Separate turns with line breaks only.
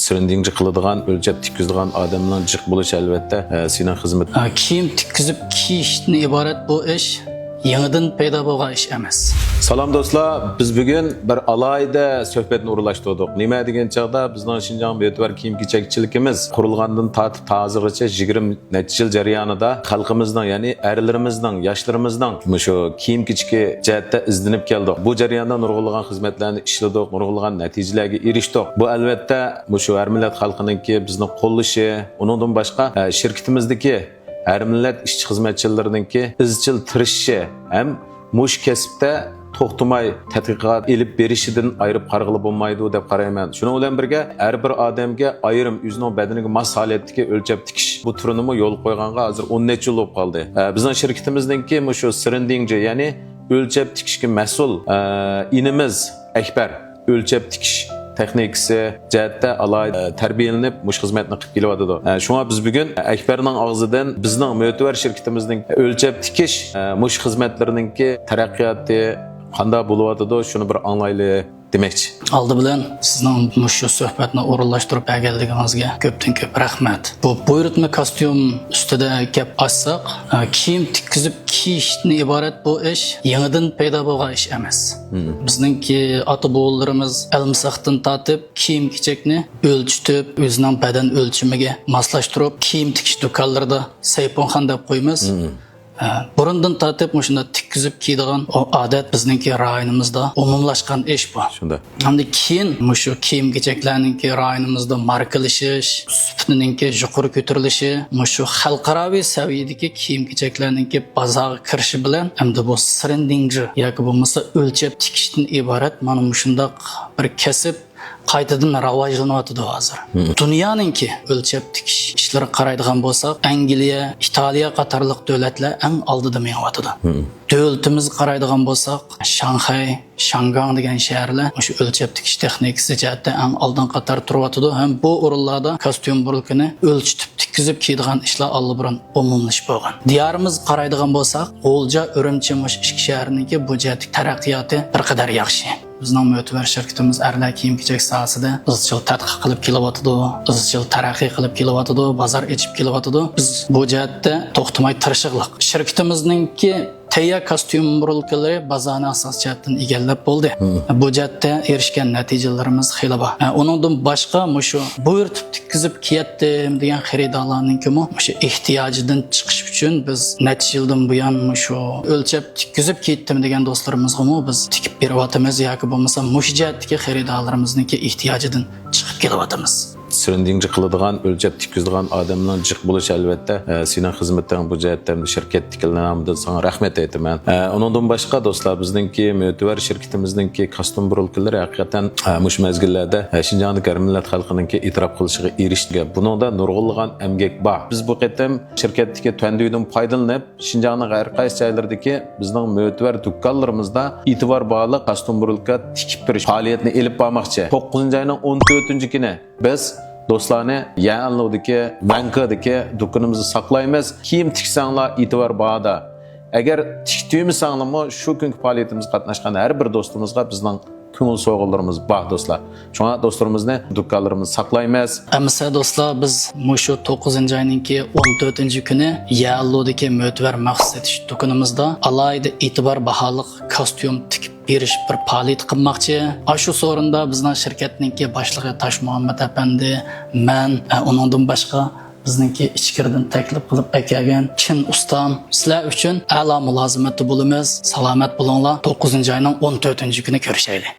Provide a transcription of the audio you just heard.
Sirindinci qiladigan, o'lchab tikkizadigan odamning jiq bo'lishi albatta sening xizmat.
Kiyim tikkizib kiyishdan iborat bu ish yangidan paydo bo'lgan ish emas.
Salom do'stlar, biz bugun bir alayda suhbatni o'rinlashtirdik. Nima degan chaqda bizning Shinjong Mötvar kiyim-kechakchiligimiz qurilgandan tortib hozirgacha 20 necha yil jarayonida xalqimizning, ya'ni erlarimizning, yoshlarimizning shu kiyim-kechki jihatda izlanib keldik. Bu jarayonda nurg'ulg'an xizmatlarni ishladik, nurg'ulg'an natijalarga erishdik. Bu albatta shu har millat xalqininki bizni qo'llashi, uningdan boshqa shirkatimizdagi her millet işçi xizmatchilarininki izchil tirishishi ham mush kasbda to'xtamay tadqiqot elib berishidan ayirib qarg'ili bo'lmaydi deb qarayman. Shuning bilan birga har bir odamga ayrim o'zining badaniga mos holatdagi o'lchab tikish bu turini yo'l qo'yganga hozir 10 necha yil bo'lib qoldi. Bizning shirkatimizningki shu Sirindinji, ya'ni o'lchab tikishga mas'ul inimiz Akbar o'lchab tikish texnikasi jihatda alayda tarbiyalanib mush xizmatni qilib kelyapti. Shunga biz bugun Akbarning og'zidan bizning Mötvar shirkatimizning o'lchab tikish mush xizmatlarininki taraqqiyoti qanday bo'lyapti, shuni bir anglayli demoqchi.
Aldı bilan sizning shu suhbatni o'rinlashtirib berganligingizga ko'pdan ko'p rahmat. Bu buyurtma kostyum ustida gap ochsak, kiyim tikkizib kiyishdan iborat bu ish yangidan paydo bo'lgan ish emas. Bizningki ota-bobolarimiz almisaqdan tortib kiyim-kechakni o'lchitib, o'zining badan o'lchimiga moslashtirib, kiyim tikish do'konlarida sayponxon deb qo'yamiz. Burundan tortib shunda tikkizib kiydigan o odat bizningki rayonimizda umumlashgan ish bu.
Shunda.
Hamda keyin shu kiyim-kechaklarninki rayonimizda markalashish, sifatininki yuqori ko'tarilishi, shu xalqaro saviyadagi kiyim-kechaklarninki bozorga kirishi bilan hamda bu Sirindinji yoki bo'lmasa o'lchab tikishdan iborat mana shundoq bir kasb qaytadan rivojlanyapti hozir. Dunyoninki o'lchab tikish ishlari qaraydigan bo'lsak, Angliya, Italiya qatorliq davlatlar eng oldida menyapti. Davlatimiz qaraydigan bo'lsak, Shanxay, Shangang degan shaharlar shu o'lchab tikish texnikasi jihatda eng oldin qator turyapti. Ham bu o'rinlarda kostyum burulkini o'lchitib tikkizib kiydigan ishlar allburun umumlashib bo'lgan. Diyorimiz qaraydigan bo'lsak, G'o'lja, Urumchi ikki shaharniki bu jihatda taraqqiyoti bir qadar yaxshi. Bizning Mötvar shirkatimiz erlar kiyim-kechak sohasida izchil tadqiq qilib kelyapti, izchil taraqqiy qilib kelyapti, bozor ochib kelyapti. Biz bu jihatda to'xtamay tirishqiliq. Shirkatimizningki tayyor kostyum burulkalari bozorni asos jihatdan egallab bo'ldi. Bu jihatda erishgan natijalarimiz xeyli bor. Uningdan boshqa shu buyurtib tikkizib kiyatdim degan xaridorlarninki shu ehtiyojidan chiqish uchun biz necha yildan buyon shu o'lchab tikkizib kiyatdim degan do'stlarimizga biz tikib beryapmiz yoki bo'lmasa mush jihatdagi xaridorlarimizningki ehtiyojidan chiqib kelyapmiz.
Sirindinji qiladigan, o'lchab tikkizadigan odamning jiq bo'lishi albatta sening xizmatdan bu jihatdan shirkat tikilnamida sana rahmat aytaman. Uningdan boshqa do'stlar, bizningki Mötvar shirkatimizningki kostyum burulkalari haqiqatan mush mezgillarda Shinjongning har millat xalqininki e'tirof qilishiga erishdi. Buningda nurg'ulg'an emgak bor. Biz bu qatam shirkatdagi tanduydan foydalanib, Shinjongning har qaysi joylaridagi bizning Mötvar do'konlarimizda e'tibor bog'liq kostyum burulka tikib berish faoliyatini elib bormoqchi. 9-oyning 14-kuni biz do'stlarni Yanlodagi, Vankadagi do'konimizni saqlaymiz. Kiyim tiksanglar e'tibor bog'da. Agar tiktirmasanglarmi shu kungi faoliyatimizga qatnashgan har bir do'stimizga bizning ko'ngil so'g'inlarimiz bor do'stlar. Shunga do'stlarimizni do'konlarimizni saqlaymiz. Amsa
do'stlar, biz shu 9-oyninki 14-kuni Yanlodagi Mötvar maxsus etish do'konimizda alayda e'tibor baholiq kostyum tikib berish bir faoliyat qilmoqchi. Shu so'rinda bizning shirkatninki boshlig'i Tosh Muhammad apandi, men uningdan boshqa bizningki ichkiridan taklif qilib kelgan chin ustam sizlar uchun a'lo mulozimati bo'lamiz. Salomat bo'linglar. 9-oyning 14-kuni ko'rishaylik.